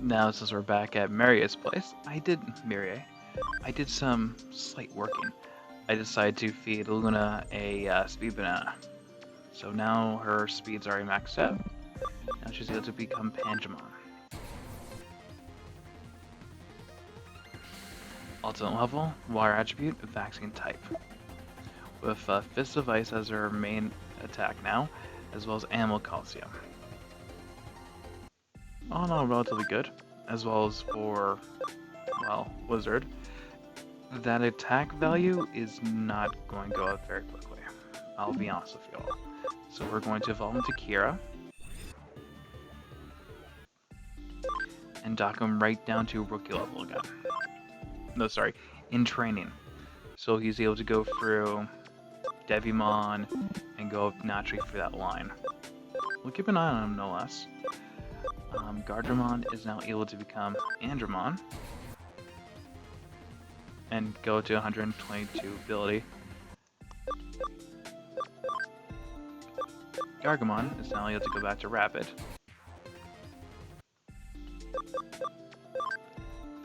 Now, since we're back at Maria's place, I did some slight working. I decided to feed Luna a speed banana. So now her speed's already maxed out. Now she's able to become Pangemon. Ultimate level, water attribute, vaccine type. With Fist of Ice as her main attack now, as well as Animal Calcium. All in all, relatively good, as well as for, well, Wizard. That attack value is not going to go up very quickly. I'll be honest with you all. So we're going to evolve into Kira. And dock him right down to rookie level again. No, sorry, in training. So he's able to go through Digimon and go up naturally through that line. We'll keep an eye on him, no less. Gardramon is now able to become Andromon and go to 122 ability. Gargamon is now able to go back to Rapid.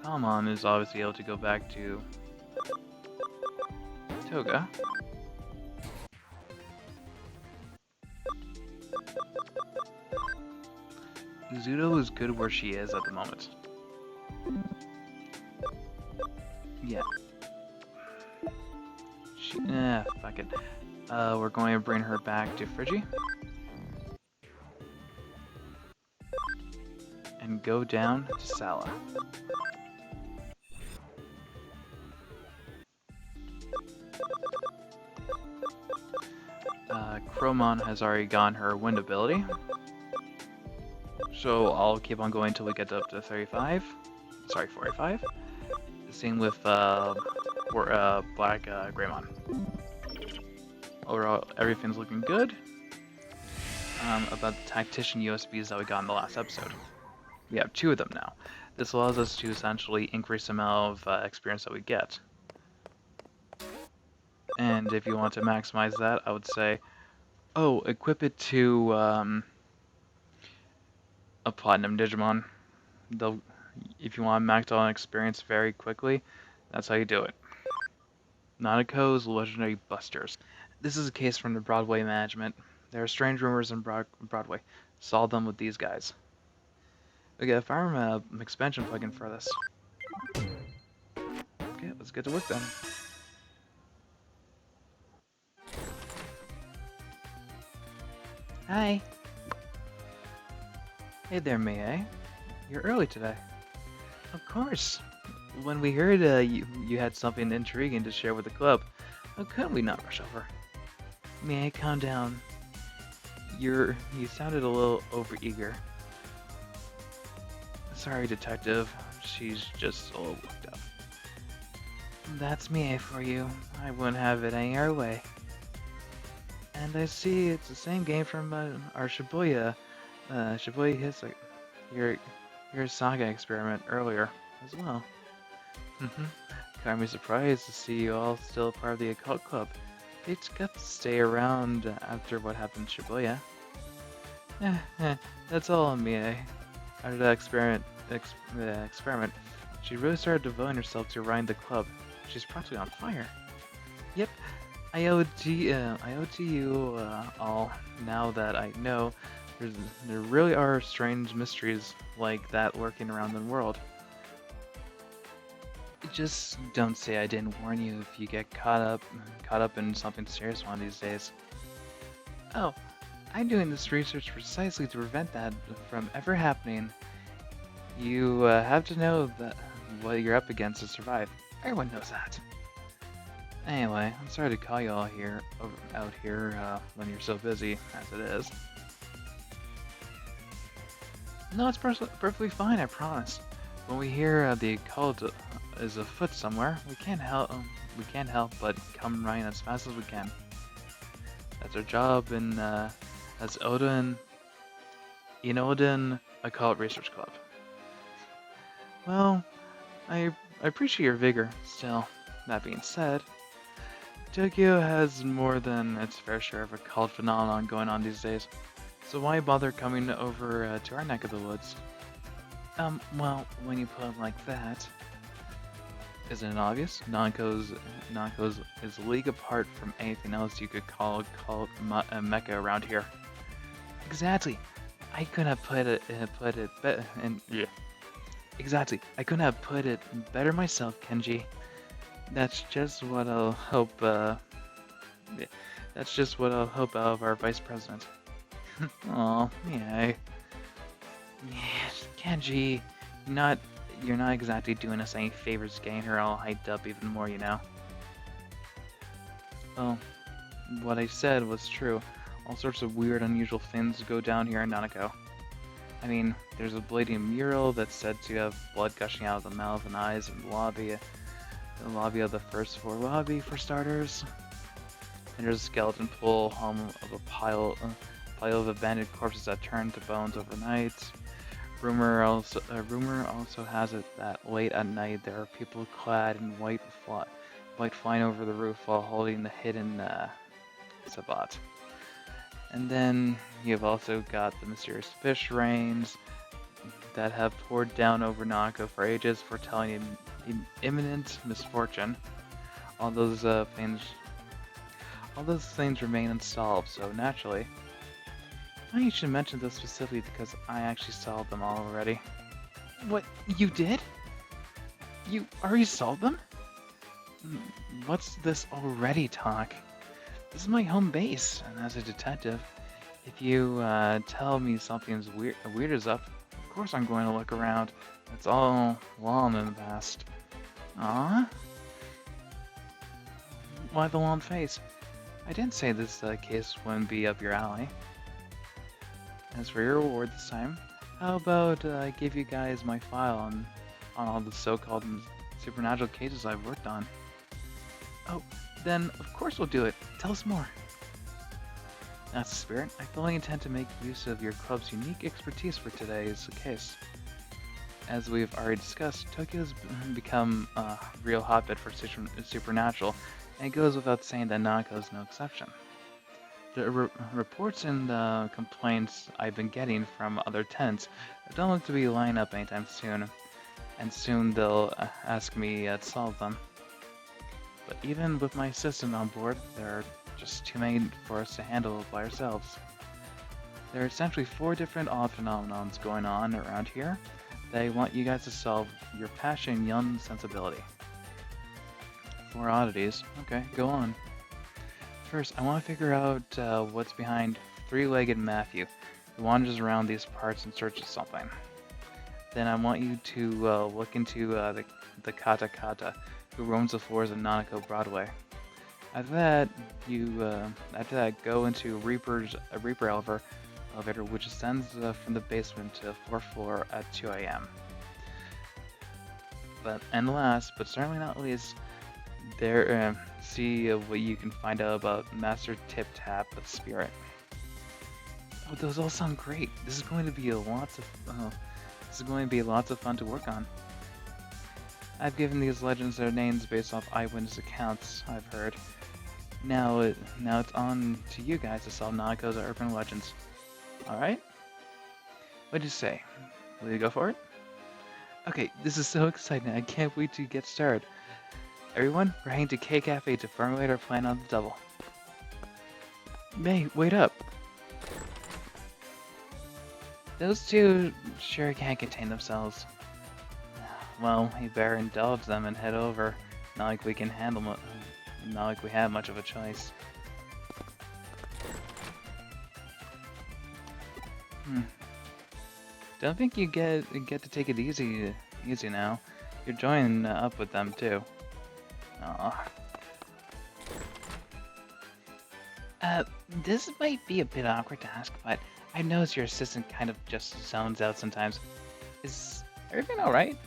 Palmon is obviously able to go back to Toga. Zudo is good where she is at the moment. Yeah. Fuck it. We're going to bring her back to Frigi. And go down to Sala. Chromon has already gotten her wind ability. So I'll keep on going until we get up to 35. Sorry, 45. Same with Black Greymon. Overall, everything's looking good. About the Tactician USBs that we got in the last episode. We have 2 of them now. This allows us to essentially increase the amount of experience that we get. And if you want to maximize that, I would say, equip it to a Platinum Digimon. If you want to max out on experience very quickly, that's how you do it. Nanako's Legendary Busters. This is a case from the Broadway management. There are strange rumors in Broadway. Solve them with these guys. Okay, I found an expansion plugin for this. Okay, let's get to work then. Hi. Hey there, Mei. You're early today. Of course. When we heard you had something intriguing to share with the club, how could we not rush over? Mei, calm down. You sounded a little overeager. Sorry, Detective. She's just a little worked up. That's Mei for you. I wouldn't have it any other way. And I see it's the same game from our Shibuya your Saga experiment earlier as well. Kind of surprised to see you all still part of the Occult Club. They just got to stay around after what happened in Shibuya. That's all on Mie. After that experiment, she really started devoting herself to running the club. She's practically on fire. Yep, I owe to you all now that I know there really are strange mysteries like that lurking around the world. Just don't say I didn't warn you if you get caught up in something serious one of these days. Oh, I'm doing this research precisely to prevent that from ever happening. You have to know that what you're up against to survive. Everyone knows that. Anyway, I'm sorry to call you all out here when you're so busy as it is. No, it's perfectly fine, I promise. When we hear the occult is afoot somewhere, we can't help but come running as fast as we can. That's our job as Inoden Occult Research Club. Well, I appreciate your vigor. Still, that being said, Tokyo has more than its fair share of occult phenomenon going on these days. So why bother coming over to our neck of the woods? Well, when you put it like that, isn't it obvious? Nanko's is a league apart from anything else you could call a mecha around here. Exactly. I couldn't have put it better. And yeah. Exactly. I couldn't have put it better myself, Kenji. That's just what I'll hope. Yeah, that's just what I'll hope out of our vice president. Oh, yeah. Yes, Kenji, not you're not exactly doing us any favors getting her all hyped up even more, you know. Well, what I said was true. All sorts of weird, unusual things go down here in Nanako. I mean, there's a bleeding mural that's said to have blood gushing out of the mouth and eyes in the lobby of the first floor lobby for starters. And there's a skeleton pool home of a pile of abandoned corpses that turn to bones overnight. Rumor also has it that late at night there are people clad in white flying over the roof while holding the hidden Sabat. And then you've also got the mysterious fish rains that have poured down over Nanako for ages, foretelling imminent misfortune. All those things, all those things remain unsolved. So naturally, well, you should mention those specifically because I actually solved them all already. What? You did? You already solved them? What's this already talk? This is my home base, and as a detective, if you tell me something's weird is up, of course I'm going to look around. That's all long in the past. Ah? Why the long face? I didn't say this case wouldn't be up your alley. As for your reward this time, how about I give you guys my file on all the so-called supernatural cases I've worked on? Oh, then of course we'll do it. Tell us more. That's the spirit. I fully intend to make use of your club's unique expertise for today's case. As we've already discussed, Tokyo's become a real hotbed for supernatural, and it goes without saying that Nanako is no exception. The reports and complaints I've been getting from other tenants don't look to be lining up anytime soon, and soon they'll ask me to solve them. But even with my assistant on board, there are just too many for us to handle by ourselves. There are essentially 4 different odd phenomenons going on around here that I want you guys to solve your passion and young sensibility. 4 oddities. Okay, go on. First, I want to figure out what's behind 3-legged Matthew, who wanders around these parts in search of something. Then I want you to look into the Kata Kata, who roams the floors of Nanako Broadway. After that, go into a Reaper elevator, which ascends from the basement to the 4th floor at 2 a.m. And last, but certainly not least, see what you can find out about Master Tip Tap of Spirit. Oh, those all sound great. This is going to be lots of fun to work on. I've given these legends their names based off eyewitness accounts I've heard. Now it's on to you guys to solve Nanako's urban legends. Alright? What'd you say? Will you go for it? Okay, this is so exciting. I can't wait to get started. Everyone, we're heading to K Cafe to formulate our plan on the double. May, wait up! Those two sure can't contain themselves. Well, we better indulge them and head over. Not like we can not like we have much of a choice. Don't think you get to take it easy now. You're joining up with them too. Aw. This might be a bit awkward to ask, but I noticed your assistant kind of just zones out sometimes. Is everything alright?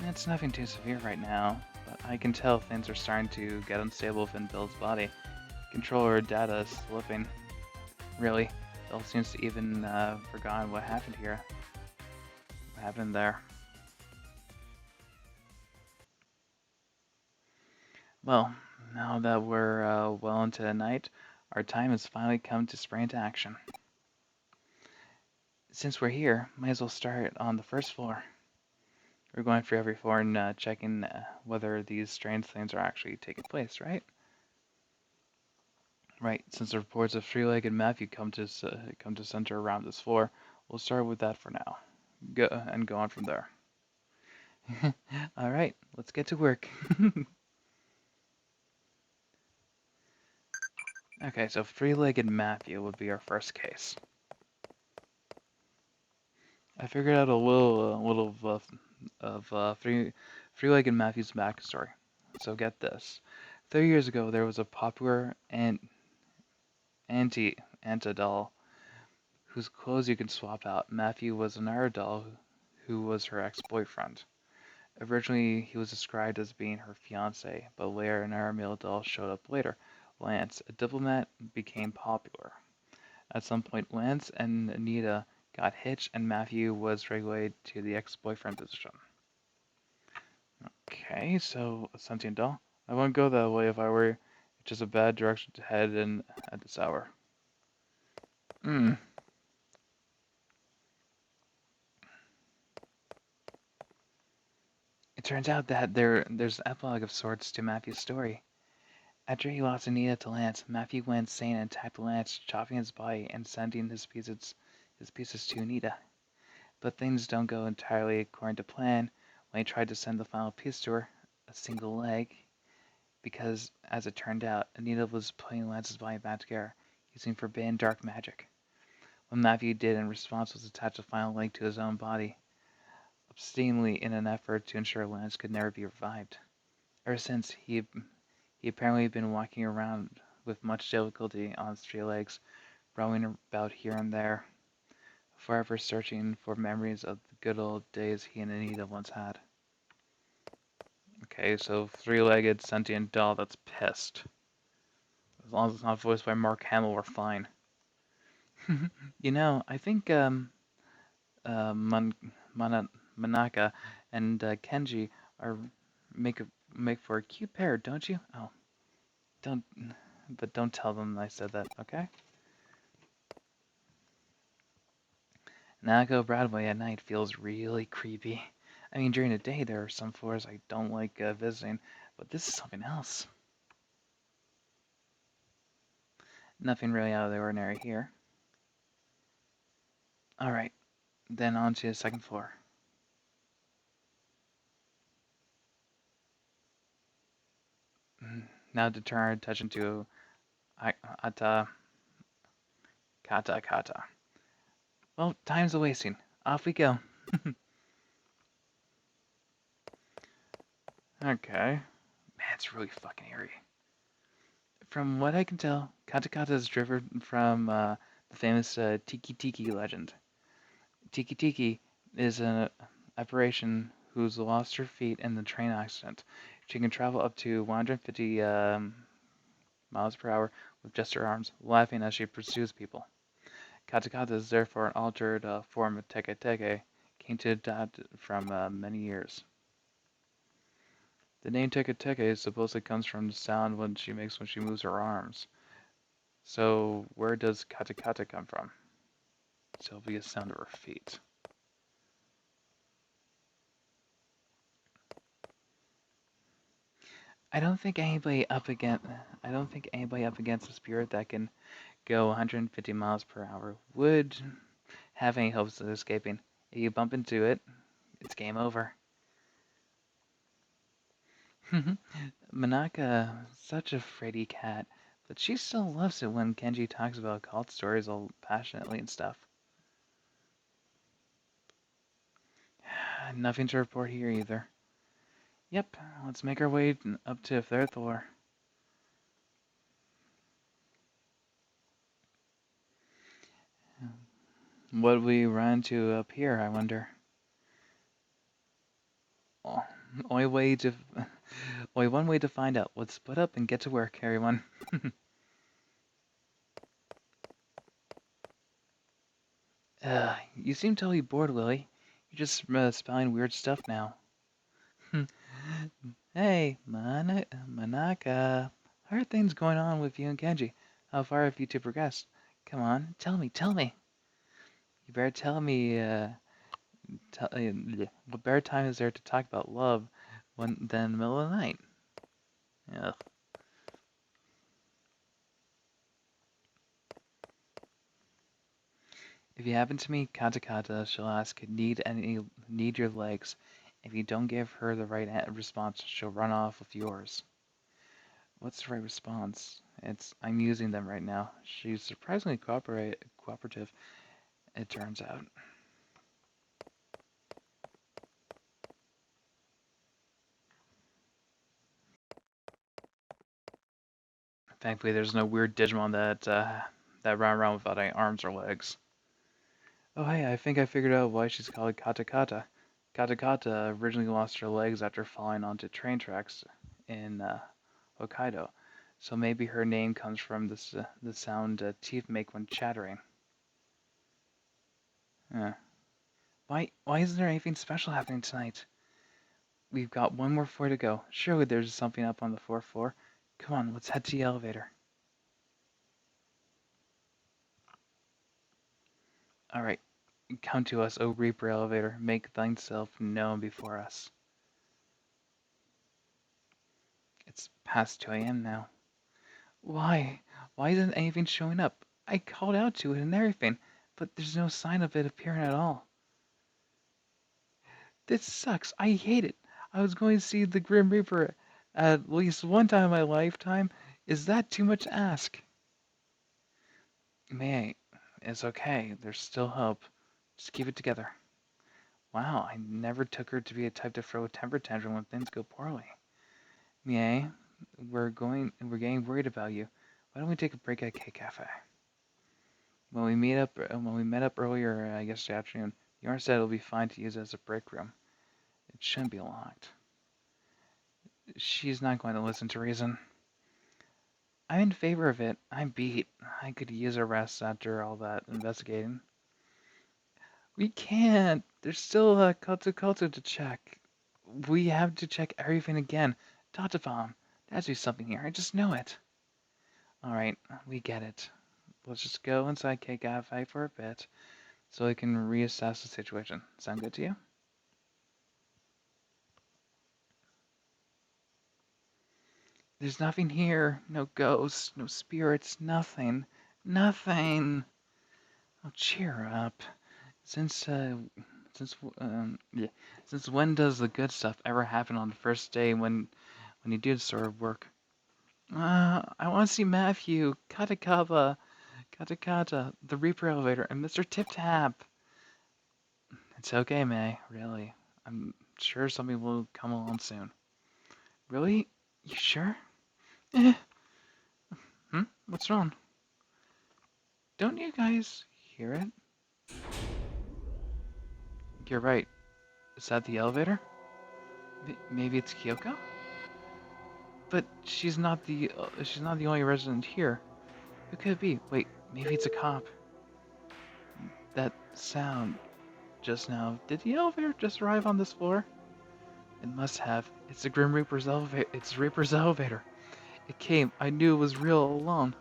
It's nothing too severe right now, but I can tell things are starting to get unstable within Bill's body. Controller data is slipping. Really, Bill seems to even forgotten what happened here. What happened there. Well, now that we're well into the night, our time has finally come to spring into action. Since we're here, might as well start on the first floor. We're going through every floor and checking whether these strange things are actually taking place, right? Right. Since the reports of three-legged Matthew come to center around this floor, we'll start with that for now. Go on from there. All right, let's get to work. Okay, so three-legged Matthew would be our first case. I figured out a little of three-legged Matthew's backstory. So get this: 30 years ago, there was a popular Anta doll whose clothes you can swap out. Matthew was another doll who was her ex-boyfriend. Originally, he was described as being her fiance, but later another male doll showed up later. Lance, a diplomat, became popular. At some point, Lance and Anita got hitched, and Matthew was relegated to the ex-boyfriend position. Okay, so a sentient doll. I wouldn't go that way if I were you. It's just a bad direction to head in at this hour. Hmm. It turns out that there's an epilogue of sorts to Matthew's story. After he lost Anita to Lance, Matthew went insane and attacked Lance, chopping his body and sending his pieces to Anita. But things don't go entirely according to plan when he tried to send the final piece to her, a single leg, because, as it turned out, Anita was putting Lance's body back together using forbidden dark magic. What Matthew did in response was attach the final leg to his own body, obstinately in an effort to ensure Lance could never be revived. Ever since, he apparently been walking around with much difficulty on his three legs, roaming about here and there, forever searching for memories of the good old days he and Anita once had. Okay, so three-legged sentient doll that's pissed. As long as it's not voiced by Mark Hamill, we're fine. I think Man- Manaka and Kenji are make a, make for a cute pair, don't you? Oh, don't, but don't tell them I said that, okay? Nanako Broadway at night feels really creepy. I mean, during the day there are some floors I don't like visiting, but this is something else. Nothing really out of the ordinary here. Alright, then on to the second floor. Now to turn our attention to Ata Kata. Well, time's a wasting. Off we go. Okay. Man, it's really fucking eerie. From what I can tell, Kata is driven from the famous Tiki Tiki legend. Tiki Tiki is an apparition who's lost her feet in the train accident. She can travel up to 150 miles per hour with just her arms, laughing as she pursues people. Katakata is therefore an altered form of Teke Teke, came to adapt from many years. The name Teke Teke supposedly comes from the sound when she makes when she moves her arms. So where does Katakata come from? So it'll be a sound of her feet. I don't think anybody up against a spirit that can go 150 miles per hour would have any hopes of escaping. If you bump into it, it's game over. Manaka, such a freddy cat, but she still loves it when Kenji talks about occult stories all passionately and stuff. Nothing to report here either. Yep, let's make our way up to the third floor. What do we run into up here, I wonder? Oh, only way to, only one way to find out. Let's split up and get to work, everyone. You seem totally bored, Lily. You're just spelling weird stuff now. Hey, Manaka. How are things going on with you and Kenji? How far have you two progressed? Come on, tell me. You better tell me, what better time is there to talk about love than in the middle of the night? Ugh. If you happen to meet Kata Kata, she'll ask, need your legs. If you don't give her the right response, she'll run off with yours. What's the right response? I'm using them right now. She's surprisingly cooperative, it turns out. Thankfully, there's no weird Digimon that run around without any arms or legs. Oh hey, I think I figured out why she's called Kata Kata. Kata Kata originally lost her legs after falling onto train tracks in Hokkaido, so maybe her name comes from the sound teeth make when chattering. Uh, why isn't there anything special happening tonight? We've got one more floor to go. Surely there's something up on the fourth floor. Come on, let's head to the elevator. Alright, come to us, O Reaper Elevator. Make thyself known before us. It's past 2 a.m. now. Why? Why isn't anything showing up? I called out to it and everything, but there's no sign of it appearing at all. This sucks. I hate it. I was going to see the Grim Reaper at least one time in my lifetime. Is that too much to ask? May, it's okay. There's still hope. Just keep it together. Wow, I never took her to be a type to throw a temper tantrum when things go poorly. Mie, we're getting worried about you. Why don't we take a break at K Cafe? When we met up earlier yesterday afternoon, Yarn said it'll be fine to use it as a break room. It shouldn't be locked. She's not going to listen to reason. I'm in favor of it. I'm beat. I could use a rest after all that investigating. We can't. There's still a culture to check. We have to check everything again. Tatafam, there has to be something here. I just know it. Alright, we get it. Let's just go inside K Cafe for a bit so we can reassess the situation. Sound good to you? There's nothing here. No ghosts, no spirits, nothing. Nothing. Oh, cheer up. Since since when does the good stuff ever happen on the first day when you do this sort of work? I want to see Matthew, Katakava, Katakata, the Reaper Elevator, and Mr. Tip Tap. It's okay, May. Really, I'm sure something will come along soon. Really? You sure? Eh. What's wrong? Don't you guys hear it? You're right. Is that the elevator? Maybe it's Kyoko? But she's not the only resident here. Who could it be? Wait, maybe it's a cop. That sound just now. Did the elevator just arrive on this floor? It must have. It's the Grim Reaper's elevator. It's Reaper's elevator. It came. I knew it was real all along.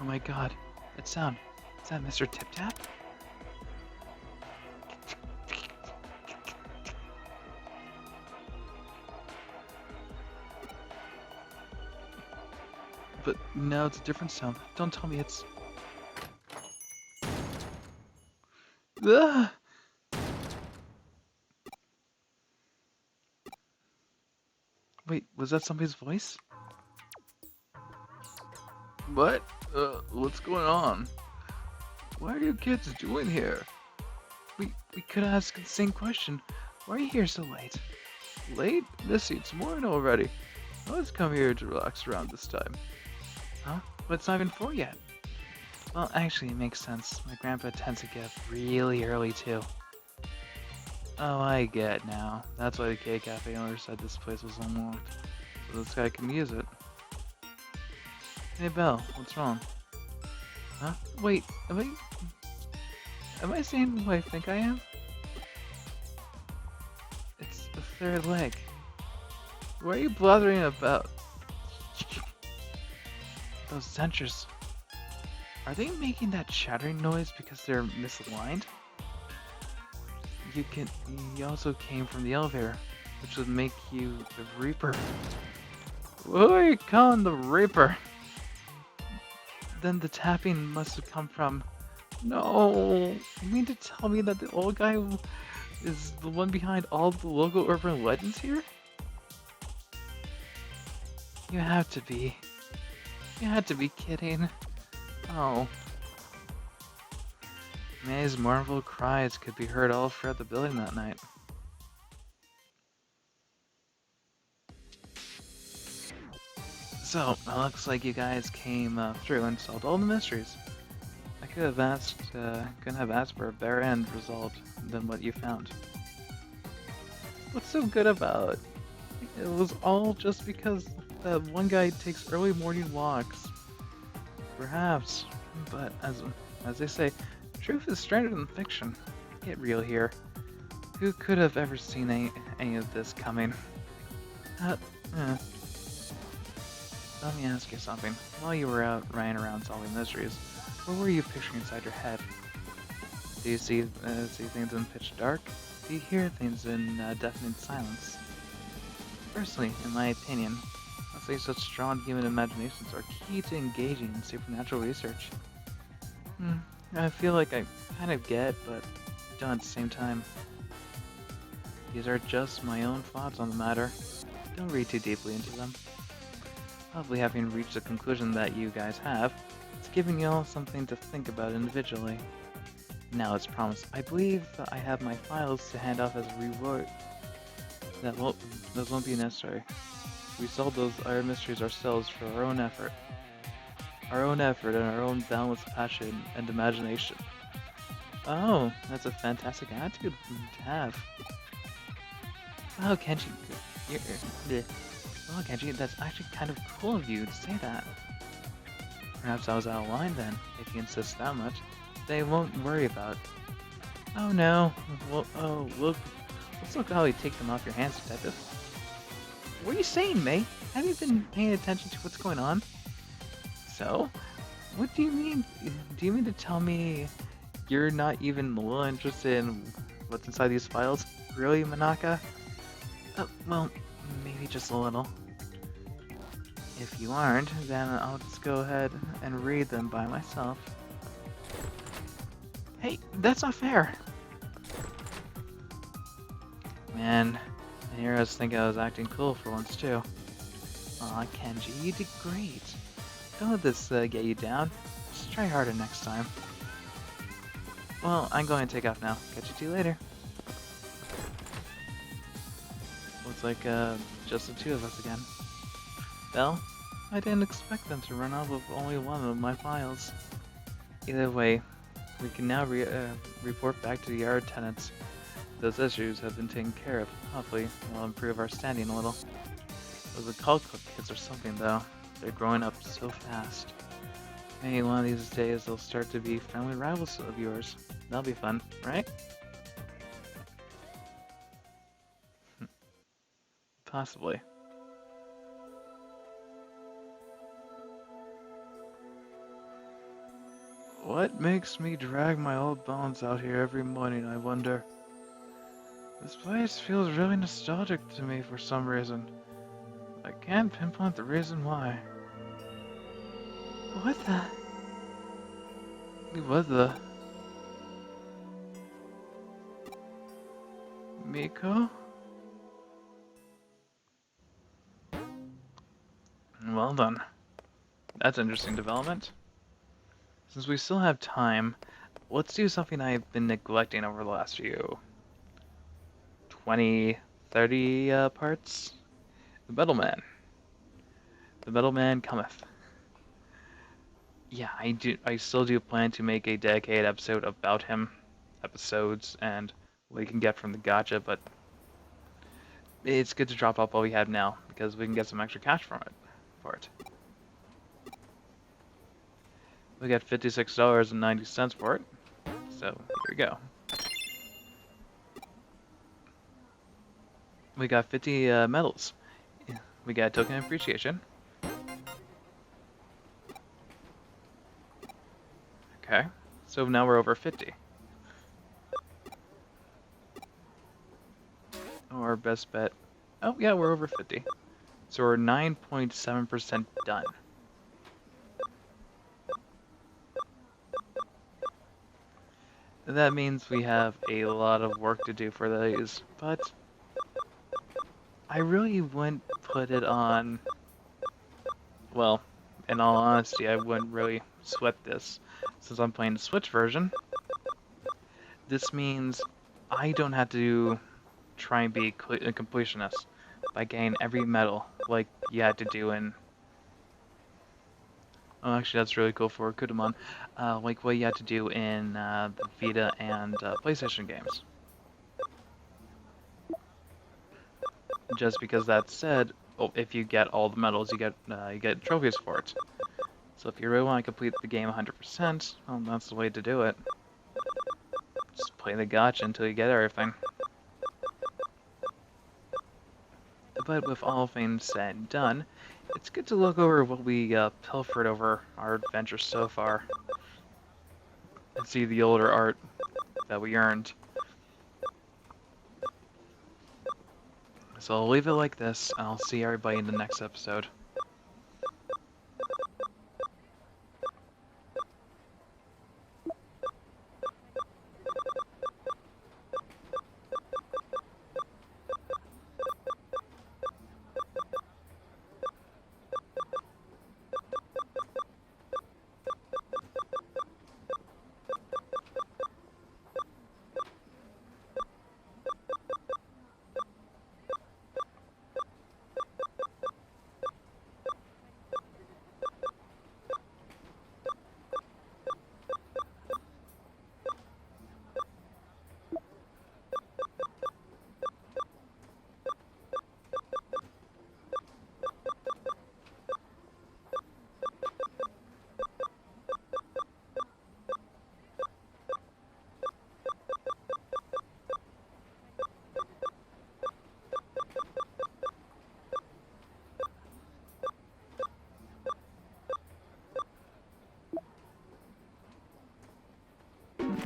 Oh my god. That sound. Is that Mr. Tip Tap? But no, it's a different sound. Don't tell me it's... Ugh! Wait, was that somebody's voice? What? What's going on? What are you kids doing here? We could ask the same question. Why are you here so late? Late? Missy, it's morning already. Let's come here to relax around this time. Huh? But it's not even 4 yet. Well, actually, it makes sense. My grandpa tends to get up really early, too. Oh, I get now. That's why the K Cafe owner said this place was unlocked. So this guy can use it. Hey, Belle, what's wrong? Huh? Wait, am I saying who I think I am? It's third leg. What are you blathering about? Those dentures. Are they making that shattering noise because they're misaligned? You also came from the elevator, which would make you the Reaper. Who are you calling the Reaper? Then the tapping must have come from... No! You mean to tell me that the old guy is the one behind all the local urban legends here? You have to be. You had to be kidding. Oh. May's mournful cries could be heard all throughout the building that night. So, it looks like you guys came through and solved all the mysteries. I couldn't have asked for a better end result than what you found. What's so good about it? It was all just because that one guy takes early morning walks. Perhaps, but as they say, truth is stranger than fiction. Get real here. Who could have ever seen any of this coming? Uh, Let me ask you something. While you were out running around solving mysteries, what were you picturing inside your head? Do you see things in pitch dark? Do you hear things in deafening silence? Personally, in my opinion, I'd say such strong human imaginations are key to engaging in supernatural research. I feel like I kind of get, but don't at the same time. These are just my own thoughts on the matter. Don't read too deeply into them. Probably having reached the conclusion that you guys have, it's giving you all something to think about individually. Now, as promised, I believe that I have my files to hand off as a reward. Those won't be necessary. We solved those iron mysteries ourselves for our own effort. Our own effort and our own boundless passion and imagination. Oh, that's a fantastic attitude to have. Oh, Kenji, oh, Kenji, that's actually kind of cool of you to say that. Perhaps I was out of line then, if you insist that much. They won't worry about it. Oh no, let's look how we take them off your hands, Detective. What are you saying, May? Have you been paying attention to what's going on? So? What do you mean? Do you mean to tell me you're not even a little interested in what's inside these files? Really, Manaka? Well, maybe just a little. If you aren't, then I'll just go ahead and read them by myself. Hey, that's not fair! Man, here I was thinking I was acting cool for once too. Aw, Kenji, you did great. Don't let this get you down. Just try harder next time. Well, I'm going to take off now. Catch you two later. Looks like just the two of us again. Well, I didn't expect them to run off with only one of my files. Either way, we can now report back to the yard tenants. Those issues have been taken care of. Hopefully, we'll improve our standing a little. Those Occult Club kids are something though. They're growing up so fast. Maybe one of these days they'll start to be friendly rivals of yours. That'll be fun, right? Possibly. What makes me drag my old bones out here every morning, I wonder? This place feels really nostalgic to me for some reason. I can't pinpoint the reason why. What the? What the? Miko? Well done. That's an interesting development. Since we still have time, let's do something I've been neglecting over the last few 20, 30 parts. The Metal Man. The Metal Man cometh. Yeah, I still do plan to make a dedicated episode about him, episodes, and what you can get from the gacha, but it's good to drop off what we have now, because we can get some extra cash from it, for it. We got $56.90 for it, so here we go. We got 50 medals. Yeah, we got token appreciation. Okay, so now we're over 50. Our best bet. Oh yeah, we're over 50. So we're 9.7% done. That means we have a lot of work to do for these, but I really wouldn't put it on. Well, in all honesty, I wouldn't really sweat this. Since I'm playing the Switch version, this means I don't have to try and be a completionist by getting every medal like you had to do in. Oh, actually, that's really cool for Kudamon. Like what you had to do in the Vita and PlayStation games. Just because that said, oh, if you get all the medals, you get trophies for it. So if you really want to complete the game 100%, well, that's the way to do it. Just play the gacha until you get everything. But with all things said and done, it's good to look over what we pilfered over our adventure so far and see the older art that we earned. So I'll leave it like this, and I'll see everybody in the next episode.